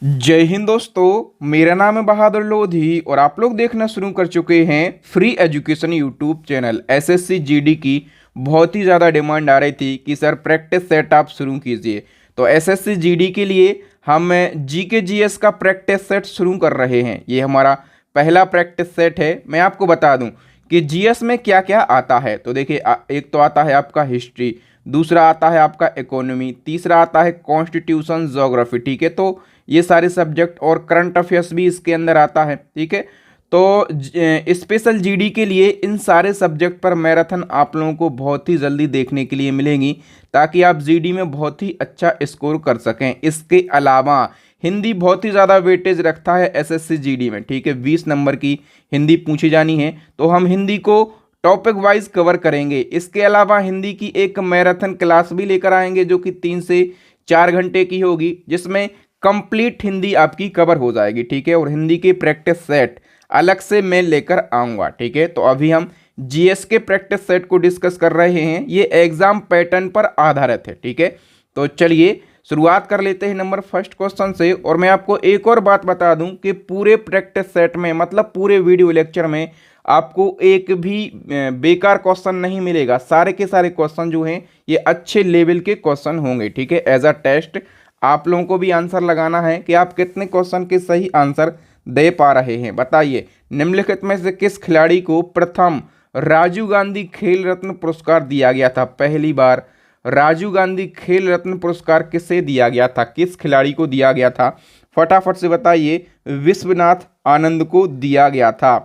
जय हिंद दोस्तों, मेरा नाम है बहादुर लोधी और आप लोग देखना शुरू कर चुके हैं free education YouTube channel. SSC GD की बहुत ही ज़्यादा डिमांड आ रही थी कि सर प्रैक्टिस सेट आप शुरू कीजिए। तो एसएससी जीडी के लिए हम जीके जीएस का प्रैक्टिस सेट शुरू कर रहे हैं। ये हमारा पहला प्रैक्टिस सेट है। मैं आपको बता दूं कि जीएस में क्या क्या आता है। तो देखिए, एक तो आता है आपका हिस्ट्री, दूसरा आता है आपका इकोनॉमी, तीसरा आता है कॉन्स्टिट्यूशन, ज्योग्राफी। ठीक है, तो ये सारे सब्जेक्ट और करंट अफेयर्स भी इसके अंदर आता है। ठीक है, तो स्पेशल जीडी के लिए इन सारे सब्जेक्ट पर मैराथन आप लोगों को बहुत ही जल्दी देखने के लिए मिलेंगी, ताकि आप जीडी में बहुत ही अच्छा स्कोर कर सकें। इसके अलावा हिंदी बहुत ही ज़्यादा वेटेज रखता है एसएससी जीडी में। ठीक है, 20 नंबर की हिंदी पूछी जानी है, तो हम हिंदी को टॉपिक वाइज कवर करेंगे। इसके अलावा हिंदी की एक मैराथन क्लास भी लेकर आएंगे, जो कि 3 से 4 घंटे की होगी, जिसमें कंप्लीट हिंदी आपकी कवर हो जाएगी। ठीक है, और हिंदी के प्रैक्टिस सेट अलग से मैं लेकर आऊँगा। ठीक है, तो अभी हम जीएस के प्रैक्टिस सेट को डिस्कस कर रहे हैं। ये एग्जाम पैटर्न पर आधारित है। ठीक है, तो चलिए शुरुआत कर लेते हैं नंबर फर्स्ट क्वेश्चन से। और मैं आपको एक और बात बता दूं कि पूरे प्रैक्टिस सेट में, मतलब पूरे वीडियो लेक्चर में, आपको एक भी बेकार क्वेश्चन नहीं मिलेगा। सारे के सारे क्वेश्चन जो हैं ये अच्छे लेवल के क्वेश्चन होंगे। ठीक है, एज अ टेस्ट आप लोगों को भी आंसर लगाना है कि आप कितने क्वेश्चन के सही आंसर दे पा रहे हैं। बताइए, निम्नलिखित में से किस खिलाड़ी को प्रथम राजीव गांधी खेल रत्न पुरस्कार दिया गया था? पहली बार राजीव गांधी खेल रत्न पुरस्कार किसे दिया गया था, किस खिलाड़ी को दिया गया था? फटाफट से बताइए। विश्वनाथ आनंद को दिया गया था।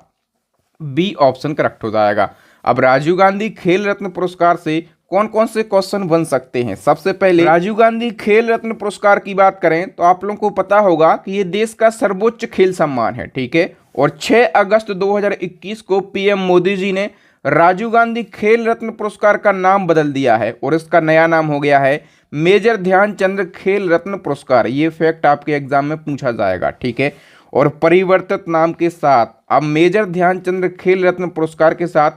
बी ऑप्शन करेक्ट हो जाएगा। अब राजीव गांधी खेल रत्न पुरस्कार से कौन कौन से क्वेश्चन बन सकते हैं? सबसे पहले राजीव गांधी खेल रत्न पुरस्कार की बात करें तो आप लोगों को पता होगा कि ये देश का सर्वोच्च खेल सम्मान है। ठीक है, और 6 अगस्त 2021 को पीएम मोदी जी ने राजीव गांधी खेल रत्न पुरस्कार का नाम बदल दिया है और इसका नया नाम हो गया है मेजर ध्यानचंद खेल रत्न पुरस्कार। ये फैक्ट आपके एग्जाम में पूछा जाएगा। ठीक है, और परिवर्तित नाम के साथ अब मेजर ध्यानचंद खेल रत्न पुरस्कार के साथ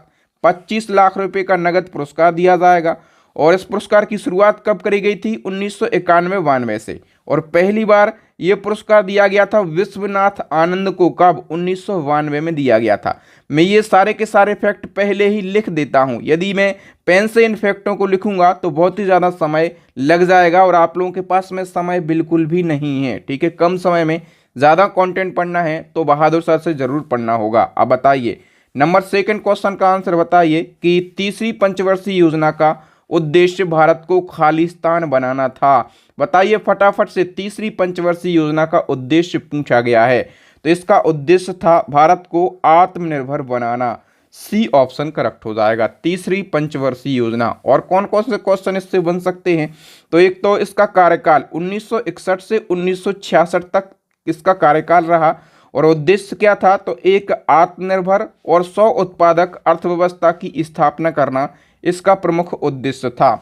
25 लाख रुपए का नगद पुरस्कार दिया जाएगा। और इस पुरस्कार की शुरुआत कब करी गई थी? 1991-92 से। और पहली बार यह पुरस्कार दिया गया था विश्वनाथ आनंद को। कब? 1992 में दिया गया था। मैं ये सारे के सारे फैक्ट पहले ही लिख देता हूं। यदि मैं पेन से इन फैक्टों को लिखूंगा तो बहुत ही ज़्यादा समय लग जाएगा और आप लोगों के पास में समय बिल्कुल भी नहीं है। ठीक है, कम समय में ज़्यादा कंटेंट पढ़ना है तो बहादुर सर से ज़रूर पढ़ना होगा। अब बताइए, नंबर सेकंड क्वेश्चन का आंसर बताइए कि तीसरी पंचवर्षीय योजना का उद्देश्य भारत को खालिस्तान बनाना था। बताइए फटाफट से, तीसरी पंचवर्षीय योजना का उद्देश्य पूछा गया है, तो इसका उद्देश्य था भारत को आत्मनिर्भर बनाना। सी ऑप्शन करेक्ट हो जाएगा, तीसरी पंचवर्षीय योजना। और कौन कौन से क्वेश्चन इससे बन सकते हैं? तो एक तो इसका कार्यकाल 1961 से 1966 तक इसका कार्यकाल रहा। और उद्देश्य क्या था? तो एक आत्मनिर्भर और स्व उत्पादक अर्थव्यवस्था की स्थापना करना इसका प्रमुख उद्देश्य था।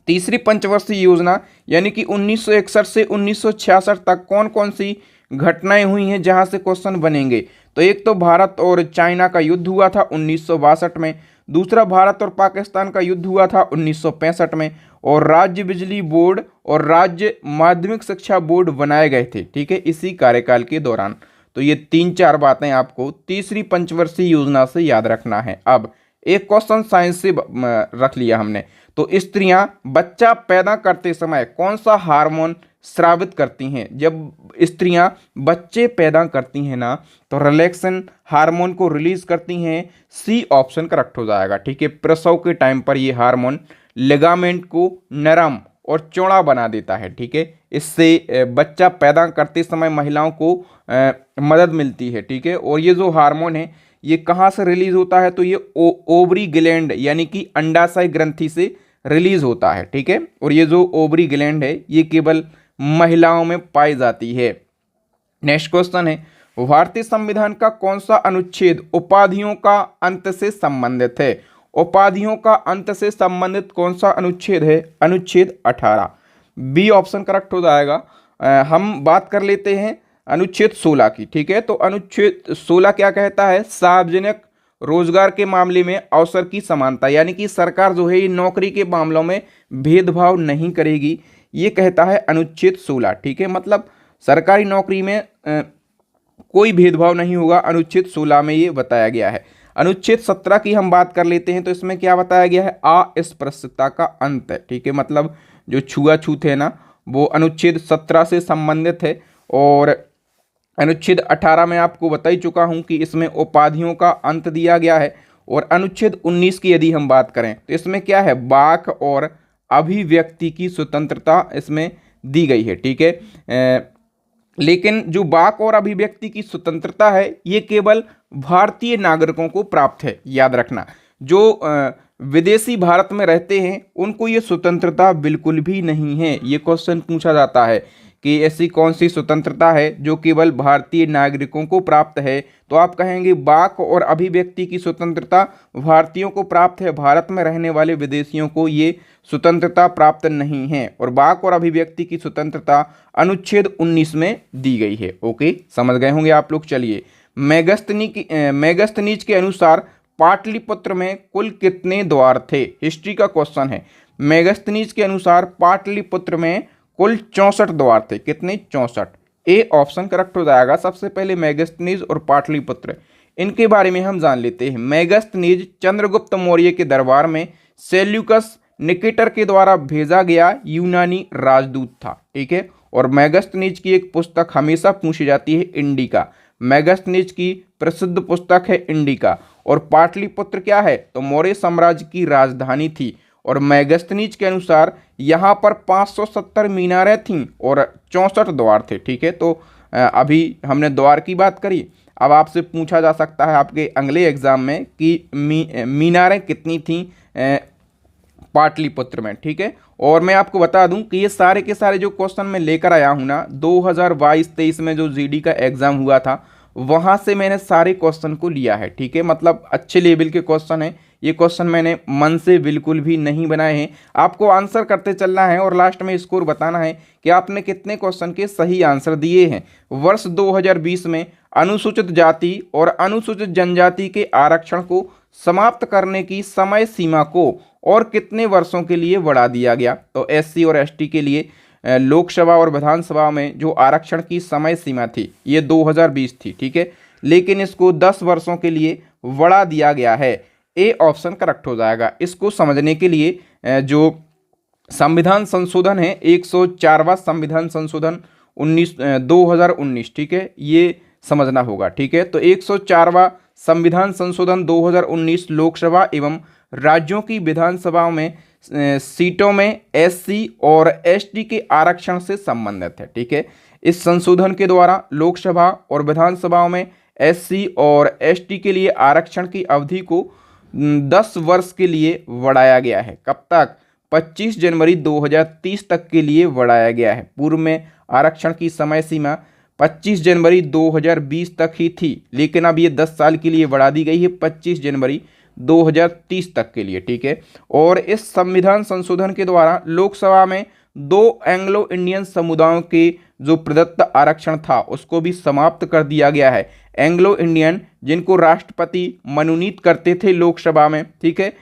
तीसरी पंचवर्षीय योजना यानी कि 1961 से 1966 तक कौन कौन सी घटनाएं हुई हैं जहां से क्वेश्चन बनेंगे? तो एक तो भारत और चाइना का युद्ध हुआ था 1962 में, दूसरा भारत और पाकिस्तान का युद्ध हुआ था 1965 में, और राज्य बिजली बोर्ड और राज्य माध्यमिक शिक्षा बोर्ड बनाए गए थे। ठीक है, इसी कार्यकाल के दौरान। तो ये 3-4 बातें आपको तीसरी पंचवर्षीय योजना से याद रखना है। अब एक क्वेश्चन साइंस से रख लिया हमने। तो स्त्रियां बच्चा पैदा करते समय कौन सा हार्मोन स्रावित करती हैं? जब स्त्रियां बच्चे पैदा करती हैं ना, तो रिलैक्सन हार्मोन को रिलीज करती हैं। सी ऑप्शन करेक्ट हो जाएगा। ठीक है, प्रसव के टाइम पर ये हार्मोन लिगामेंट को नरम और चौड़ा बना देता है। ठीक है, इससे बच्चा पैदा करते समय महिलाओं को मदद मिलती है। ठीक है, और ये जो हार्मोन है ये कहाँ से रिलीज होता है? तो ये ओवरी ग्लैंड यानी कि अंडाशय ग्रंथि से रिलीज होता है। ठीक है, और ये जो ओवरी ग्लैंड है ये केवल महिलाओं में पाई जाती है। नेक्स्ट क्वेश्चन है, भारतीय संविधान का कौन सा अनुच्छेद उपाधियों का अंत से संबंधित है? उपाधियों का अंत से संबंधित कौन सा अनुच्छेद है? अनुच्छेद 18। बी ऑप्शन करेक्ट हो जाएगा। हम बात कर लेते हैं अनुच्छेद 16 की। ठीक है, तो अनुच्छेद 16 क्या कहता है? सार्वजनिक रोजगार के मामले में अवसर की समानता, यानी कि सरकार जो है ये नौकरी के मामलों में भेदभाव नहीं करेगी, ये कहता है अनुच्छेद 16। ठीक है, मतलब सरकारी नौकरी में कोई भेदभाव नहीं होगा, अनुच्छेद 16 में ये बताया गया है। अनुच्छेद 17 की हम बात कर लेते हैं तो इसमें क्या बताया गया है, अस्पृश्यता का अंत है। ठीक है, मतलब जो छुआछूत है ना, वो अनुच्छेद 17 से संबंधित है। और अनुच्छेद 18 में आपको बता ही चुका हूं कि इसमें उपाधियों का अंत दिया गया है। और अनुच्छेद 19 की यदि हम बात करें तो इसमें क्या है, वाक और अभिव्यक्ति की स्वतंत्रता इसमें दी गई है। ठीक है, लेकिन जो वाक और अभिव्यक्ति की स्वतंत्रता है ये केवल भारतीय नागरिकों को प्राप्त है, याद रखना। जो विदेशी भारत में रहते हैं उनको ये स्वतंत्रता बिल्कुल भी नहीं है। ये क्वेश्चन पूछा जाता है कि ऐसी कौन सी स्वतंत्रता है जो केवल भारतीय नागरिकों को प्राप्त है, तो आप कहेंगे वाक और अभिव्यक्ति की स्वतंत्रता भारतीयों को प्राप्त है, भारत में रहने वाले विदेशियों को ये स्वतंत्रता प्राप्त नहीं है। और वाक और अभिव्यक्ति की स्वतंत्रता अनुच्छेद 19 में दी गई है। ओके, समझ गए होंगे आप लोग। चलिए, मेगस्थनीज के अनुसार पाटलिपुत्र में कुल कितने द्वार थे? हिस्ट्री का क्वेश्चन है। मेगस्थनीज के अनुसार पाटलिपुत्र में कुल 64 द्वार थे। कितने? 64। ए ऑप्शन करेक्ट हो जाएगा। सबसे पहले मेगस्थनीज और पाटलिपुत्र, इनके बारे में हम जान लेते हैं। मेगस्थनीज चंद्रगुप्त मौर्य के दरबार में सेल्यूकस निकेटर के द्वारा भेजा गया यूनानी राजदूत था। ठीक है, और मेगस्थनीज की एक पुस्तक हमेशा पूछी जाती है, इंडिका। मेगस्थनीज की प्रसिद्ध पुस्तक है इंडिका। और पाटलिपुत्र क्या है, तो मौर्य साम्राज्य की राजधानी थी। और मेगस्थनीज के अनुसार यहाँ पर 570 मीनारें थीं और 64 द्वार थे। ठीक है, तो अभी हमने द्वार की बात करी। अब आपसे पूछा जा सकता है आपके अगले एग्जाम में कि मीनारें कितनी थीं पाटलिपुत्र में। ठीक है, और मैं आपको बता दूं कि ये सारे के सारे जो क्वेश्चन मैं लेकर आया हूं ना, 2022-23 में जो जीडी का एग्जाम हुआ था वहां से मैंने सारे क्वेश्चन को लिया है। ठीक है, मतलब अच्छे लेवल के क्वेश्चन है। ये क्वेश्चन मैंने मन से बिल्कुल भी नहीं बनाए हैं। आपको आंसर करते चलना है और लास्ट में स्कोर बताना है कि आपने कितने क्वेश्चन के सही आंसर दिए हैं। वर्ष 2020 में अनुसूचित जाति और अनुसूचित जनजाति के आरक्षण को समाप्त करने की समय सीमा को और कितने वर्षों के लिए बढ़ा दिया गया? तो एससी और एसटी के लिए लोकसभा और विधानसभा में जो आरक्षण की समय सीमा थी ये 2020 थी। ठीक है, लेकिन इसको 10 वर्षों के लिए बढ़ा दिया गया है। ए ऑप्शन करेक्ट हो जाएगा। इसको समझने के लिए जो संविधान संशोधन है 104वां संविधान संशोधन 2019, ठीक है, ये समझना होगा। ठीक है, तो 104वां संविधान संशोधन 2019 लोकसभा एवं राज्यों की विधानसभाओं में सीटों में एससी और एसटी के आरक्षण से संबंधित है। ठीक है, इस संशोधन के द्वारा लोकसभा और विधानसभाओं में एससी और एसटी के लिए आरक्षण की अवधि को 10 वर्ष के लिए बढ़ाया गया है। कब तक? 25 जनवरी 2030 तक के लिए बढ़ाया गया है। पूर्व में आरक्षण की समय सीमा 25 जनवरी 2020 तक ही थी, लेकिन अब ये 10 साल के लिए बढ़ा दी गई है 25 जनवरी 2030 तक के लिए। ठीक है, और इस संविधान संशोधन के द्वारा लोकसभा में 2 एंग्लो इंडियन समुदायों के जो प्रदत्त आरक्षण था उसको भी समाप्त कर दिया गया है। एंग्लो इंडियन जिनको राष्ट्रपति मनोनीत करते थे लोकसभा में, ठीक है,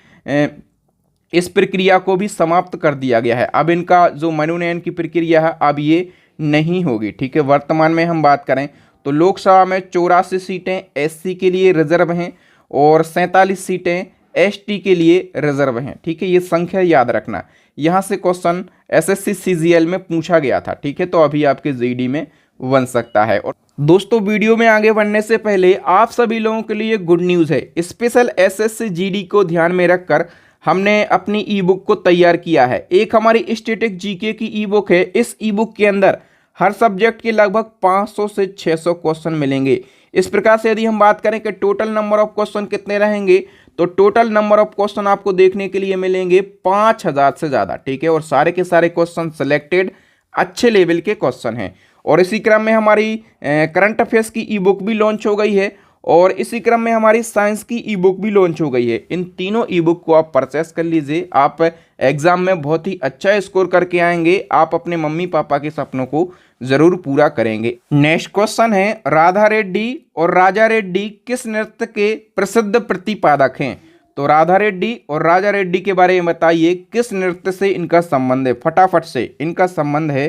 इस प्रक्रिया को भी समाप्त कर दिया गया है। अब इनका जो मनोनयन की प्रक्रिया है अब ये नहीं होगी। ठीक है, वर्तमान में हम बात करें तो लोकसभा में 84 सीटें एससी के लिए रिजर्व हैं और 47 सीटें एसटी के लिए रिजर्व हैं। ठीक है, ये संख्या याद रखना। यहाँ से क्वेश्चन एसएससी सीजीएल में पूछा गया था। ठीक है, तो अभी आपके जीडी में बन सकता है। और दोस्तों, वीडियो में आगे बढ़ने से पहले आप सभी लोगों के लिए गुड न्यूज़ है। स्पेशल एसएससी जीडी को ध्यान में रखकर हमने अपनी ई बुक को तैयार किया है। एक हमारी स्टैटिक जीके की ई बुक है। इस ई बुक के अंदर हर सब्जेक्ट के लगभग 500 से 600 क्वेश्चन मिलेंगे। इस प्रकार से यदि हम बात करें कि टोटल नंबर ऑफ क्वेश्चन कितने रहेंगे, तो टोटल नंबर ऑफ क्वेश्चन आपको देखने के लिए मिलेंगे 5000 से ज़्यादा। ठीक है, और सारे के सारे क्वेश्चन सिलेक्टेड अच्छे लेवल के क्वेश्चन हैं। और इसी क्रम में हमारी करंट अफेयर्स की ई बुक भी लॉन्च हो गई है और इसी क्रम में हमारी साइंस की ई बुक भी लॉन्च हो गई है। इन तीनों ई बुक को आप परचेस कर लीजिए। आप एग्जाम में बहुत ही अच्छा स्कोर करके आएंगे। आप अपने मम्मी पापा के सपनों को जरूर पूरा करेंगे। नेक्स्ट क्वेश्चन है, राधा रेड्डी और राजा रेड्डी किस नृत्य के प्रसिद्ध प्रतिपादक हैं? तो राधा रेड्डी और राजा रेड्डी के बारे में बताइए, किस नृत्य से इनका संबंध है? फटाफट से, इनका संबंध है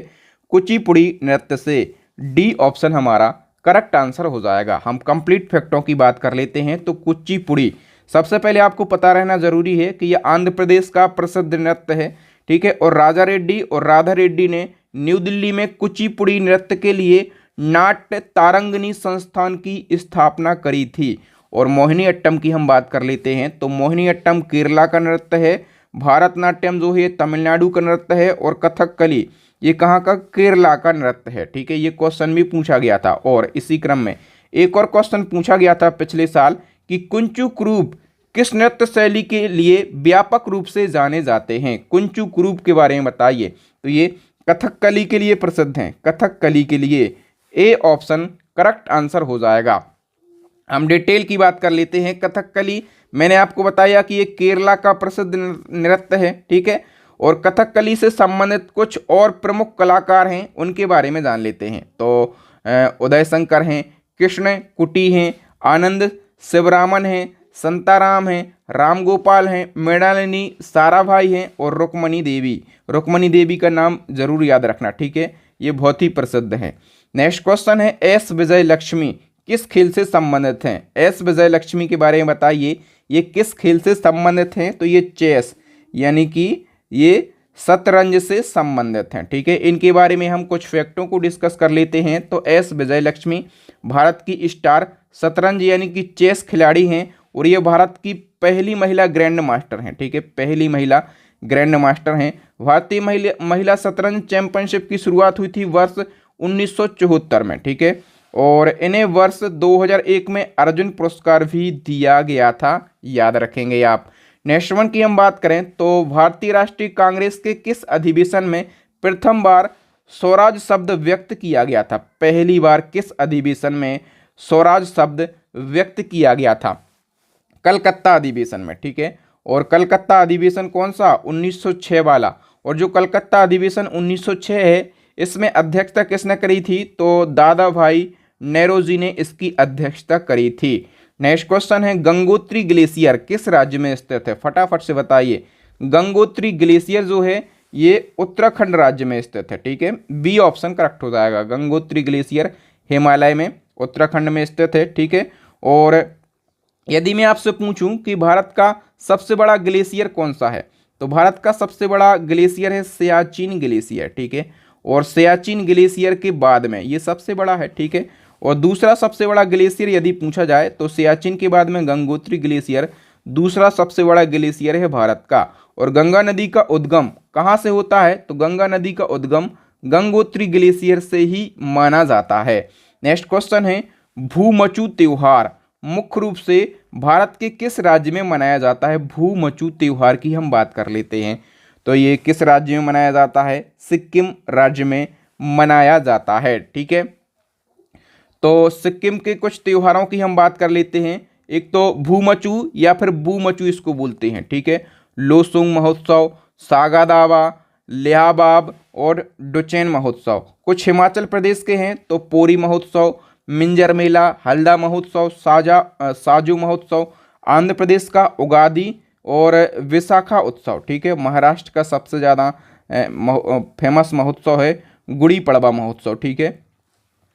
कुचिपुड़ी नृत्य से। डी ऑप्शन हमारा करेक्ट आंसर हो जाएगा। हम कंप्लीट फैक्टों की बात कर लेते हैं। तो कुचिपुड़ी, सबसे पहले आपको पता रहना जरूरी है कि यह आंध्र प्रदेश का प्रसिद्ध नृत्य है, ठीक है। और राजा रेड्डी और राधा रेड्डी ने न्यू दिल्ली में कुचिपुड़ी नृत्य के लिए नाट्य तारंगनी संस्थान की स्थापना करी थी। और मोहिनीअट्टम की हम बात कर लेते हैं। तो मोहिनीअट्टम केरला का नृत्य है, भारतनाट्यम जो है तमिलनाडु का नृत्य है, और कथकली ये कहाँ का, केरला का नृत्य है, ठीक है। ये क्वेश्चन भी पूछा गया था। और इसी क्रम में एक और क्वेश्चन पूछा गया था पिछले साल कि कुंचुक्रूप किस नृत्य शैली के लिए व्यापक रूप से जाने जाते हैं। कुंचुक्रूप के बारे में बताइए। तो ये कथकली के लिए प्रसिद्ध हैं, कथकली के लिए। ए ऑप्शन करेक्ट आंसर हो जाएगा। हम डिटेल की बात कर लेते हैं। कथकली मैंने आपको बताया कि ये केरला का प्रसिद्ध नृत्य है, ठीक है। और कथकली से संबंधित कुछ और प्रमुख कलाकार हैं, उनके बारे में जान लेते हैं। तो उदय शंकर हैं, कृष्ण कुटी हैं, आनंद शिवरामन हैं, संताराम हैं, राम गोपाल हैं, मृणालिनी साराभाई हैं, और रुक्मणी देवी। रुक्मणी देवी का नाम जरूर याद रखना, ठीक है, ये बहुत ही प्रसिद्ध है। नेक्स्ट क्वेश्चन है एस विजय लक्ष्मी किस खेल से संबंधित हैं। एस विजय लक्ष्मी के बारे में बताइए, ये किस खेल से संबंधित हैं। तो ये चेस यानी कि ये शतरंज से संबंधित हैं, ठीक है। इनके बारे में हम कुछ फैक्टों को डिस्कस कर लेते हैं। तो एस विजय लक्ष्मी भारत की स्टार शतरंज यानी कि चेस खिलाड़ी हैं, और ये भारत की पहली महिला ग्रैंड मास्टर हैं, ठीक है, पहली महिला ग्रैंड मास्टर हैं। भारतीय महिला शतरंज चैंपियनशिप की शुरुआत हुई थी वर्ष 1974 में, ठीक है। और इन्हें वर्ष 2001 में अर्जुन पुरस्कार भी दिया गया था, याद रखेंगे आप। नेक्स्ट वन की हम बात करें तो भारतीय राष्ट्रीय कांग्रेस के किस अधिवेशन में प्रथम बार स्वराज शब्द व्यक्त किया गया था। पहली बार किस अधिवेशन में स्वराज शब्द व्यक्त किया गया था। कलकत्ता अधिवेशन में, ठीक है। और कलकत्ता अधिवेशन कौन सा, 1906 वाला। और जो कलकत्ता अधिवेशन 1906 है, इसमें अध्यक्षता किसने करी थी। तो दादा भाई नेरोजी ने इसकी अध्यक्षता करी थी। नेक्स्ट क्वेश्चन है गंगोत्री ग्लेशियर किस राज्य में स्थित है। फटाफट से बताइए। गंगोत्री ग्लेशियर जो है ये उत्तराखंड राज्य में स्थित है, ठीक है। बी ऑप्शन करेक्ट हो जाएगा। गंगोत्री ग्लेशियर हिमालय में उत्तराखंड में स्थित है, ठीक है। और यदि मैं आपसे पूछूं कि भारत का सबसे बड़ा ग्लेशियर कौन सा है, तो भारत का सबसे बड़ा ग्लेशियर है सियाचिन ग्लेशियर, ठीक है। और सियाचिन ग्लेशियर के बाद में ये सबसे बड़ा है, ठीक है। और दूसरा सबसे बड़ा ग्लेशियर यदि पूछा जाए तो सियाचिन के बाद में गंगोत्री ग्लेशियर दूसरा सबसे बड़ा ग्लेशियर है भारत का। और गंगा नदी का उद्गम कहाँ से होता है, तो गंगा नदी का उद्गम गंगोत्री ग्लेशियर से ही माना जाता है। नेक्स्ट क्वेश्चन है भूमचू त्योहार मुख्य रूप से भारत के किस राज्य में मनाया जाता है। भूमचू त्योहार की हम बात कर लेते हैं। तो ये किस राज्य में मनाया जाता है, सिक्किम राज्य में मनाया जाता है, ठीक है। तो सिक्किम के कुछ त्योहारों की हम बात कर लेते हैं। एक तो भूमचू या फिर बूमचू इसको बोलते हैं, ठीक है। लोसुंग महोत्सव, सागा दावा, लिहाबाब और डुचेन महोत्सव। कुछ हिमाचल प्रदेश के हैं तो पोरी महोत्सव, मिंजर मेला, हल्दा महोत्सव, साजू महोत्सव। आंध्र प्रदेश का उगादी और विशाखा उत्सव, ठीक है। महाराष्ट्र का सबसे ज़्यादा फेमस महोत्सव है गुड़ी पड़वा महोत्सव, ठीक है।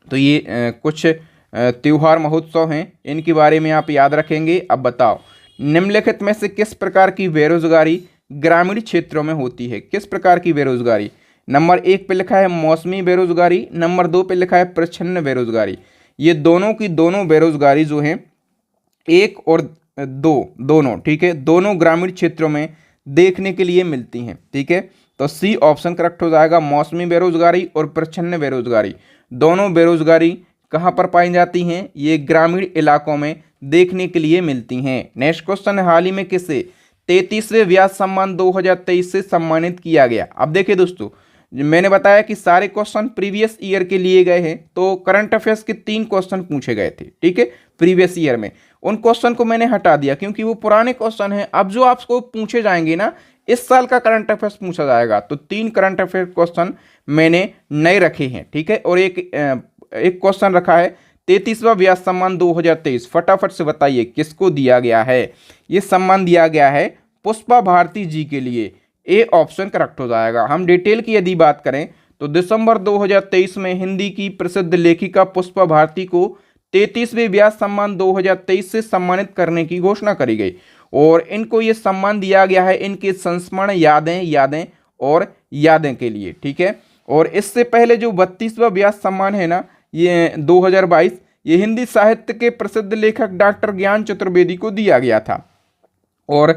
तो ये कुछ त्योहार महोत्सव हैं, इनके बारे में आप याद रखेंगे। अब बताओ निम्नलिखित में से किस प्रकार की बेरोजगारी ग्रामीण क्षेत्रों में होती है। किस प्रकार की बेरोजगारी। नंबर 1 पे लिखा है मौसमी बेरोजगारी, नंबर 2 पे लिखा है प्रच्छन्न बेरोजगारी। ये दोनों की दोनों बेरोजगारी जो है 1 और 2 दोनों, ठीक है, दोनों ग्रामीण क्षेत्रों में देखने के लिए मिलती हैं, ठीक है। तो सी ऑप्शन करेक्ट हो जाएगा। मौसमी बेरोजगारी और प्रच्छन्न बेरोजगारी दोनों बेरोजगारी कहाँ पर पाई जाती हैं, ये ग्रामीण इलाकों में देखने के लिए मिलती हैं। नेक्स्ट क्वेश्चन है हाल ही में किसे 33वें व्यास सम्मान 2023 से सम्मानित किया गया। अब देखिए दोस्तों, मैंने बताया कि सारे क्वेश्चन प्रीवियस ईयर के लिए गए हैं, तो करंट अफेयर्स के 3 क्वेश्चन पूछे गए थे, ठीक है, प्रीवियस ईयर में। उन क्वेश्चन को मैंने हटा दिया क्योंकि वो पुराने क्वेश्चन हैं। अब जो आपको पूछे जाएंगे ना, इस साल का करंट अफेयर्स पूछा जाएगा, तो 3 करंट अफेयर क्वेश्चन मैंने नए रखे हैं, ठीक है। और एक क्वेश्चन रखा है 33वां व्यास सम्मान 2023। फटाफट से बताइए किसको दिया गया है। ये सम्मान दिया गया है पुष्पा भारती जी के लिए। ए ऑप्शन करेक्ट हो जाएगा। हम डिटेल की यदि बात करें तो दिसंबर 2023 में हिंदी की प्रसिद्ध लेखिका पुष्पा भारती को 33वें व्यास सम्मान 2023 से सम्मानित करने की घोषणा करी गई और इनको ये सम्मान दिया गया है इनके संस्मरण यादें के लिए, ठीक है। और इससे पहले जो 32वां व्यास सम्मान है ना, ये 2022, ये हिंदी साहित्य के प्रसिद्ध लेखक डॉक्टर ज्ञान चतुर्वेदी को दिया गया था। और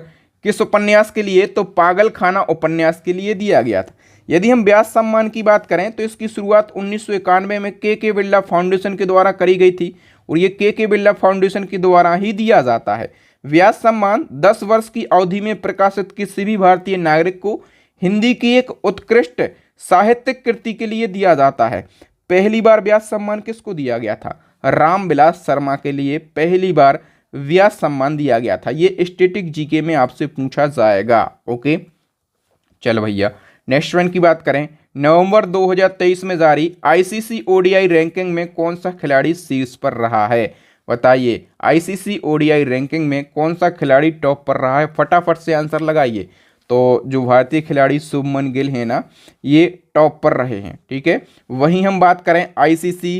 किस उपन्यास के लिए? तो पागल खाना उपन्यास के लिए दिया गया था। यदि हम व्यास सम्मान की बात करें तो इसकी शुरुआत 1991 में के बिरला फाउंडेशन के द्वारा करी गई थी और ये के बिरला फाउंडेशन के द्वारा ही दिया जाता है। व्यास सम्मान 10 वर्ष की अवधि में प्रकाशित किसी भी भारतीय नागरिक को हिंदी की एक उत्कृष्ट साहित्यिक कृति के लिए दिया जाता है। पहली बार व्यास सम्मान किसको दिया गया था? रामविलास शर्मा के लिए पहली बार व्यास सम्मान दिया गया था। ये स्टैटिक जीके में आपसे पूछा जाएगा। ओके, चलो भैया नेक्स्ट वन की बात करें। नवंबर 2023 में जारी आईसीसी ओडीआई रैंकिंग में कौन सा खिलाड़ी शीर्ष पर रहा है? बताइए, आईसीसी ओडीआई रैंकिंग में कौन सा खिलाड़ी टॉप पर रहा है? फटाफट से आंसर लगाइए। तो जो भारतीय खिलाड़ी शुभमन गिल है ना, ये टॉप पर रहे हैं, ठीक है। वहीं हम बात करें आईसीसी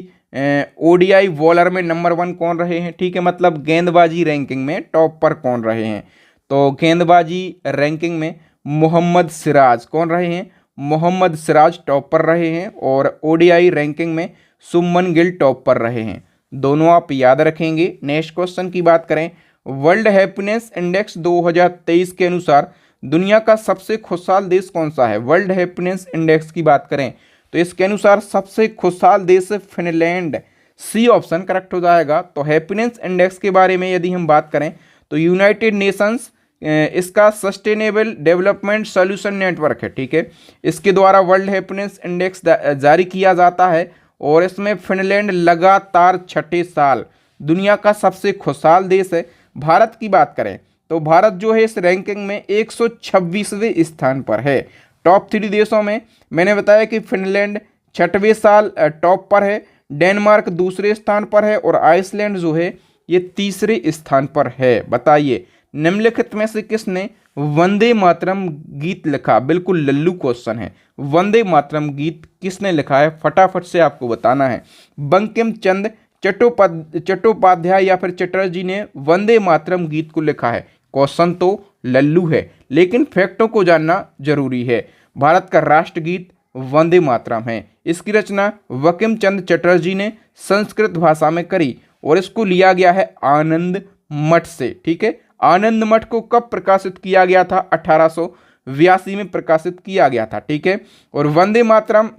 ओडीआई बॉलर में नंबर 1 कौन रहे हैं? ठीक है, मतलब गेंदबाजी रैंकिंग में टॉप पर कौन रहे हैं? तो गेंदबाजी रैंकिंग में मोहम्मद सिराज कौन रहे हैं? मोहम्मद सिराज टॉप पर रहे हैं और ओडीआई रैंकिंग में शुभमन गिल टॉप पर रहे हैं। दोनों आप याद रखेंगे। नेक्स्ट क्वेश्चन की बात करें, वर्ल्ड हैप्पीनेस इंडेक्स 2023 के अनुसार दुनिया का सबसे खुशहाल देश कौन सा है? वर्ल्ड हैप्पीनेस इंडेक्स की बात करें तो इसके अनुसार सबसे खुशहाल देश फिनलैंड, सी ऑप्शन करेक्ट हो जाएगा। तो हैप्पीनेस इंडेक्स के बारे में यदि हम बात करें तो यूनाइटेड नेशंस इसका सस्टेनेबल डेवलपमेंट सॉल्यूशन नेटवर्क है, ठीक है। इसके द्वारा वर्ल्ड हैप्पीनेस इंडेक्स जारी किया जाता है और इसमें फिनलैंड लगातार 6ठे साल दुनिया का सबसे खुशहाल देश है। भारत की बात करें तो भारत जो है इस रैंकिंग में 126वें स्थान पर है। टॉप 3 देशों में मैंने बताया कि फिनलैंड 6वें साल टॉप पर है, डेनमार्क दूसरे स्थान पर है और आइसलैंड जो है ये तीसरे स्थान पर है। बताइए, निम्नलिखित में से किसने वंदे मातरम गीत लिखा? बिल्कुल लल्लू क्वेश्चन है। वंदे मातरम गीत किसने लिखा है? फटाफट से आपको बताना है। बंकिम चंद्र चट्टोपाध्याय या फिर चटर्जी ने वंदे मातरम गीत को लिखा है। क्वेश्चन तो लल्लू है लेकिन फैक्टों को जानना जरूरी है। भारत का राष्ट्रगीत वंदे मातरम है। इसकी रचना बंकिम चंद्र चटर्जी ने संस्कृत भाषा में करी और इसको लिया गया है आनंद मठ से, ठीक है। आनंद मठ को कब प्रकाशित किया गया था? 1882 में प्रकाशित किया गया था, ठीक है। और वंदे मातरम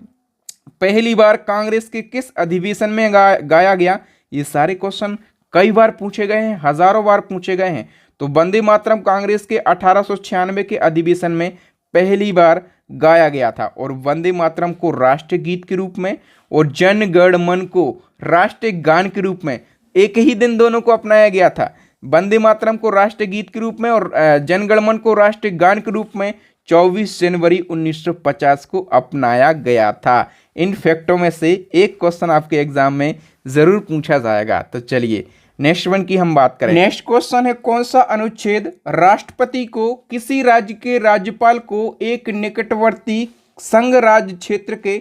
पहली बार कांग्रेस के किस अधिवेशन में गाया गया? ये सारे क्वेश्चन कई बार पूछे गए हैं, हजारों बार पूछे गए हैं। तो वंदे मातरम कांग्रेस के 1896 के अधिवेशन में पहली बार गाया गया था और वंदे मातरम को राष्ट्रीय गीत के रूप में और जन गण मन को राष्ट्रीय गान के रूप में एक ही दिन दोनों को अपनाया गया था। वंदे मातरम को राष्ट्रीय गीत के रूप में और जन गण मन को राष्ट्रीय गान के रूप में 24 जनवरी 1950 को अपनाया गया था। इन फैक्टों में से एक क्वेश्चन आपके एग्जाम में जरूर पूछा जाएगा। तो चलिए नेक्स्ट वन की हम बात करें। नेक्स्ट क्वेश्चन है, कौन सा अनुच्छेद राष्ट्रपति को किसी राज्य के राज्यपाल को एक निकटवर्ती संघ राज्य क्षेत्र के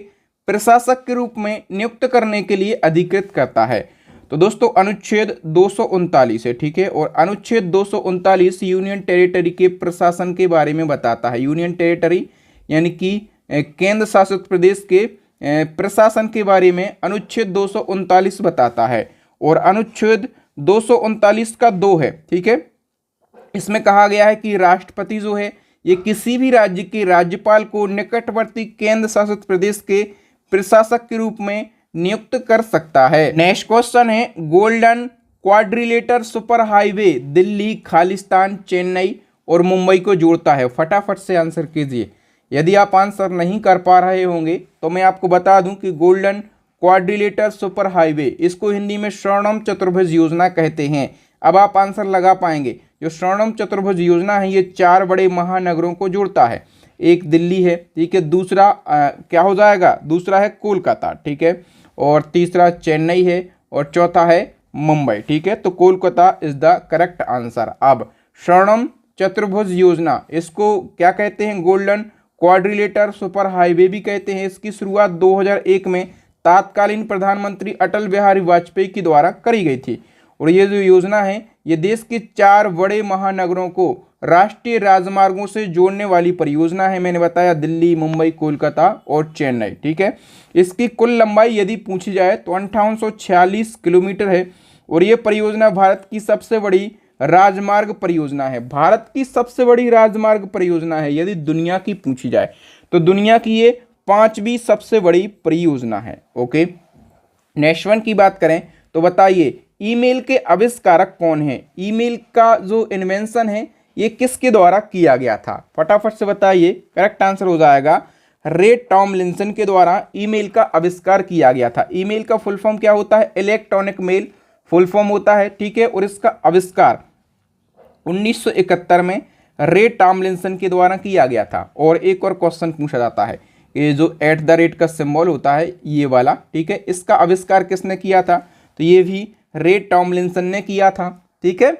प्रशासक के रूप में नियुक्त करने के लिए अधिकृत करता है? तो दोस्तों अनुच्छेद 239 है, ठीक है। और अनुच्छेद 239 यूनियन टेरिटरी के प्रशासन के बारे में बताता है। यूनियन टेरिटरी यानी कि केंद्र शासित प्रदेश के प्रशासन के बारे में अनुच्छेद 239 बताता है। और अनुच्छेद 239 का 2 है, ठीक है। इसमें कहा गया है कि राष्ट्रपति जो है ये किसी भी राज्य के राज्यपाल को निकटवर्ती केंद्र शासित प्रदेश के प्रशासक के रूप में नियुक्त कर सकता है। नेक्स्ट क्वेश्चन है, golden quadrilateral super highway Delhi, Khalistan, Chennai और मुंबई को जोड़ता है। फटाफट से आंसर कीजिए। यदि आप आंसर नहीं कर पा रहे होंगे तो मैं आपको बता दूं कि गोल्डन क्वाड्रिलेटर सुपर हाईवे, इसको हिंदी में स्वर्णम चतुर्भुज योजना कहते हैं। अब आप आंसर लगा पाएंगे। जो स्वर्णम चतुर्भुज योजना है ये 4 बड़े महानगरों को जोड़ता है। एक दिल्ली है, ठीक है, दूसरा क्या हो जाएगा? दूसरा है कोलकाता, ठीक है, और तीसरा चेन्नई है और चौथा है मुंबई, ठीक है। तो Kolkata is the correct answer. अब स्वर्णम चतुर्भुज योजना इसको क्या कहते हैं? गोल्डन क्वाड्रिलेटर सुपर हाईवे भी कहते हैं। इसकी शुरुआत 2001 में तत्कालीन प्रधानमंत्री अटल बिहारी वाजपेयी के द्वारा करी गई थी। और ये जो योजना है ये देश के 4 बड़े महानगरों को राष्ट्रीय राजमार्गों से जोड़ने वाली परियोजना है। मैंने बताया दिल्ली, मुंबई, कोलकाता और चेन्नई। ठीक है, इसकी कुल लंबाई यदि पूछी जाए तो 5846 किलोमीटर है। और ये परियोजना भारत की सबसे बड़ी राजमार्ग परियोजना है। भारत की सबसे बड़ी राजमार्ग परियोजना है। यदि दुनिया की पूछी जाए तो दुनिया की ये 5वीं सबसे बड़ी परियोजना है। ओके, नेक्स्ट वन की बात करें तो बताइए ईमेल के आविष्कारक कौन है? ईमेल का जो इन्वेंशन है ये किसके द्वारा किया गया था? फटाफट से बताइए। करेक्ट आंसर हो जाएगा रे टॉमलिंसन के द्वारा ईमेल का आविष्कार किया गया था। ईमेल का फुल फॉर्म क्या होता है? इलेक्ट्रॉनिक मेल फुल फॉर्म होता है। ठीक है, और इसका आविष्कार 1971 में रे टॉमलिंसन के द्वारा किया गया था। और एक और क्वेश्चन पूछा जाता है, ये जो @ का सिंबल होता है ये वाला, ठीक है, इसका आविष्कार किसने किया था? तो ये भी रे टॉमलिंसन ने किया था। ठीक है,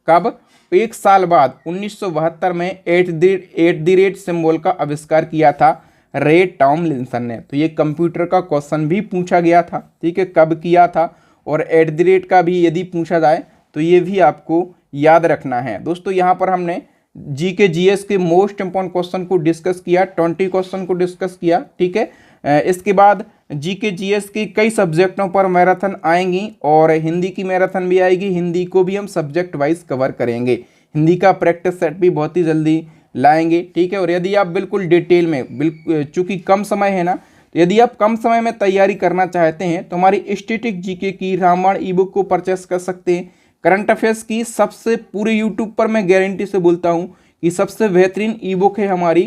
कब? एक साल बाद 1972 में @ सिंबल का आविष्कार किया था रे टॉमलिंसन ने। तो ये कंप्यूटर का क्वेश्चन भी पूछा गया था। ठीक है, कब किया था? और @ का भी यदि पूछा जाए तो ये भी आपको याद रखना है। दोस्तों यहाँ पर हमने जीके जीएस के मोस्ट इंपॉर्टेंट क्वेश्चन को डिस्कस किया, 20 क्वेश्चन को डिस्कस किया। ठीक है, इसके बाद जीके जीएस की कई सब्जेक्टों पर मैराथन आएंगी और हिंदी की मैराथन भी आएगी। हिंदी को भी हम सब्जेक्ट वाइज कवर करेंगे। हिंदी का प्रैक्टिस सेट भी बहुत ही जल्दी लाएंगे। ठीक है, और यदि आप बिल्कुल डिटेल में चूँकि कम समय है ना, तो यदि आप कम समय में तैयारी करना चाहते हैं तो हमारी स्टैटिक जीके की रामायण ई बुक को परचेस कर सकते हैं। करंट अफेयर्स की सबसे पूरे यूट्यूब पर मैं गारंटी से बोलता हूँ कि सबसे बेहतरीन ई बुक है हमारी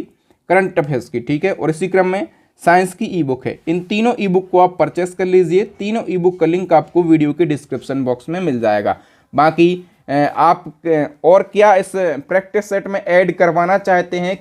करंट अफेयर्स की। ठीक है, और इसी क्रम में साइंस की ई बुक है। इन तीनों ई बुक को आप परचेस कर लीजिए। तीनों ई बुक का लिंक आपको वीडियो के डिस्क्रिप्शन बॉक्स में मिल जाएगा। बाकी आप और क्या इस प्रैक्टिस सेट में ऐड करवाना चाहते हैं,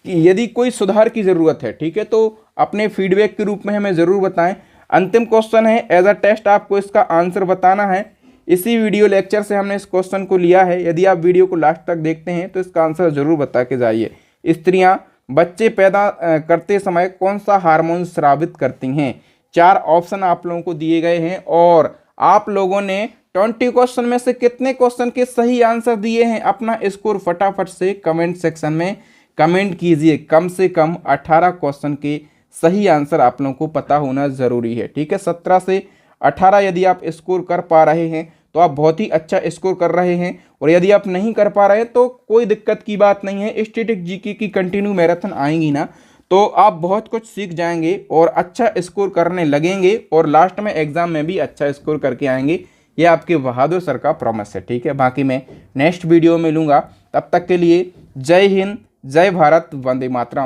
यदि कोई सुधार की ज़रूरत है, ठीक है, तो अपने फीडबैक के रूप में हमें ज़रूर बताएं। अंतिम क्वेश्चन है, एज अ टेस्ट आपको इसका आंसर बताना है। इसी वीडियो लेक्चर से हमने इस क्वेश्चन को लिया है। यदि आप वीडियो को लास्ट तक देखते हैं तो इसका आंसर ज़रूर बता के जाइए। स्त्रियां बच्चे पैदा करते समय कौन सा हार्मोन स्रावित करती हैं? 4 ऑप्शन आप लोगों को दिए गए हैं और आप लोगों ने 20 क्वेश्चन में से कितने क्वेश्चन के सही आंसर दिए हैं? अपना स्कोर फटाफट से कमेंट सेक्शन में कमेंट कीजिए। कम से कम 18 क्वेश्चन के सही आंसर आप लोगों को पता होना ज़रूरी है। ठीक है, 17 से 18 यदि आप स्कोर कर पा रहे हैं तो आप बहुत ही अच्छा स्कोर कर रहे हैं। और यदि आप नहीं कर पा रहे हैं तो कोई दिक्कत की बात नहीं है। स्टैटिक जीके की कंटिन्यू मैराथन आएंगी ना, तो आप बहुत कुछ सीख जाएंगे और अच्छा स्कोर करने लगेंगे और लास्ट में एग्जाम में भी अच्छा स्कोर करके आएंगे। ये आपके बहादुर सर का प्रॉमिस है। ठीक है, बाकी मैं नेक्स्ट वीडियो में मिलूंगा। तब तक के लिए जय हिंद, जय भारत, वंदे मातरम।